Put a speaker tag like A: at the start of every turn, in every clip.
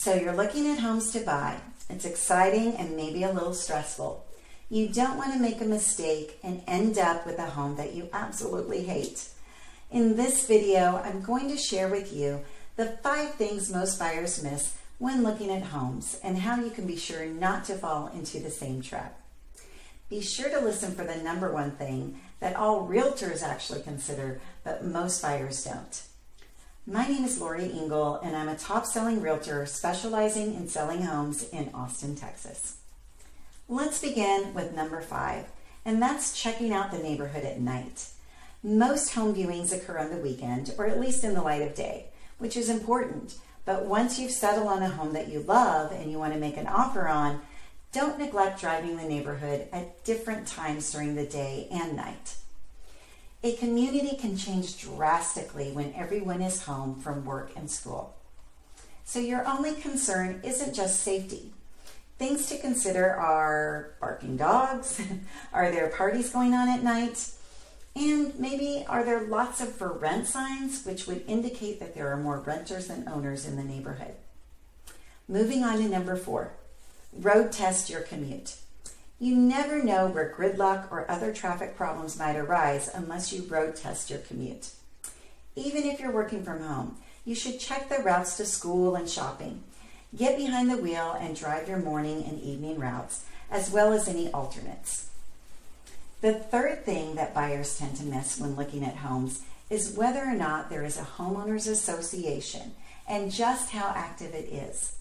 A: So you're looking at homes to buy. It's exciting and maybe a little stressful. You don't want to make a mistake and end up with a home that you absolutely hate. In this video, I'm going to share with you the 5 things most buyers miss when looking at homes and how you can be sure not to fall into the same trap. Be sure to listen for the number 1 thing that all realtors actually consider, but most buyers don't. My name is Lori Engel, and I'm a top-selling realtor specializing in selling homes in Austin, Texas. Let's begin with number 5, and that's checking out the neighborhood at night. Most home viewings occur on the weekend, or at least in the light of day, which is important. But once you've settled on a home that you love and you want to make an offer on, don't neglect driving the neighborhood at different times during the day and night. A community can change drastically when everyone is home from work and school. So your only concern isn't just safety. Things to consider are barking dogs, are there parties going on at night, and maybe are there lots of for rent signs, which would indicate that there are more renters than owners in the neighborhood. Moving on to number 4, road test your commute. You never know where gridlock or other traffic problems might arise unless you road test your commute. Even if you're working from home, you should check the routes to school and shopping. Get behind the wheel and drive your morning and evening routes, as well as any alternates. The third thing that buyers tend to miss when looking at homes is whether or not there is a homeowners association and just how active it is.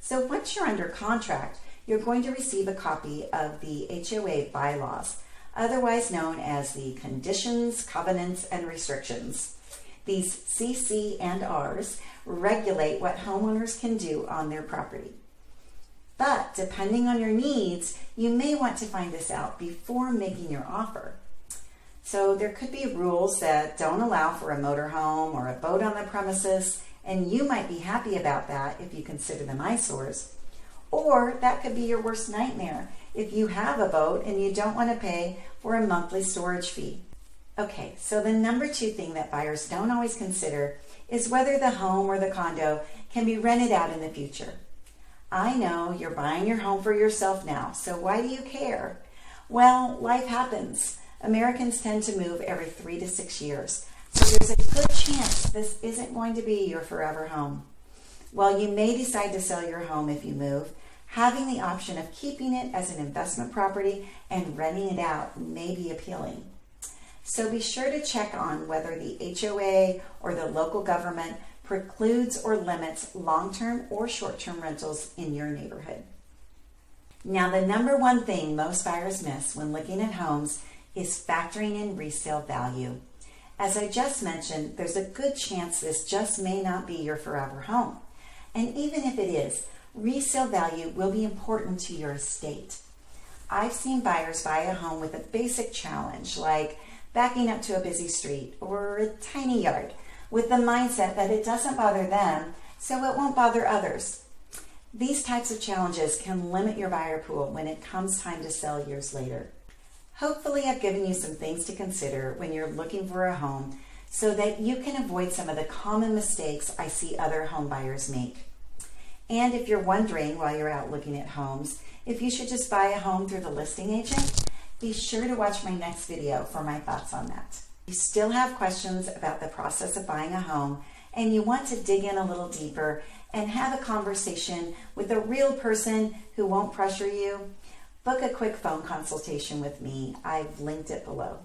A: So once you're under contract, you're going to receive a copy of the HOA bylaws, otherwise known as the conditions, covenants, and restrictions. These CC and Rs regulate what homeowners can do on their property. But depending on your needs, you may want to find this out before making your offer. So there could be rules that don't allow for a motorhome or a boat on the premises, and you might be happy about that if you consider them eyesores. Or that could be your worst nightmare if you have a boat and you don't want to pay for a monthly storage fee. Okay, so the number 2 thing that buyers don't always consider is whether the home or the condo can be rented out in the future. I know you're buying your home for yourself now, so why do you care? Well, life happens. Americans tend to move every 3 to 6 years, so there's a good chance this isn't going to be your forever home. While you may decide to sell your home if you move, having the option of keeping it as an investment property and renting it out may be appealing. So be sure to check on whether the HOA or the local government precludes or limits long-term or short-term rentals in your neighborhood. Now, the number 1 thing most buyers miss when looking at homes is factoring in resale value. As I just mentioned, there's a good chance this just may not be your forever home. And even if it is, resale value will be important to your estate. I've seen buyers buy a home with a basic challenge like backing up to a busy street or a tiny yard with the mindset that it doesn't bother them, so it won't bother others. These types of challenges can limit your buyer pool when it comes time to sell years later. Hopefully, I've given you some things to consider when you're looking for a home so that you can avoid some of the common mistakes I see other home buyers make. And if you're wondering while you're out looking at homes, if you should just buy a home through the listing agent, be sure to watch my next video for my thoughts on that. If you still have questions about the process of buying a home and you want to dig in a little deeper and have a conversation with a real person who won't pressure you, book a quick phone consultation with me. I've linked it below.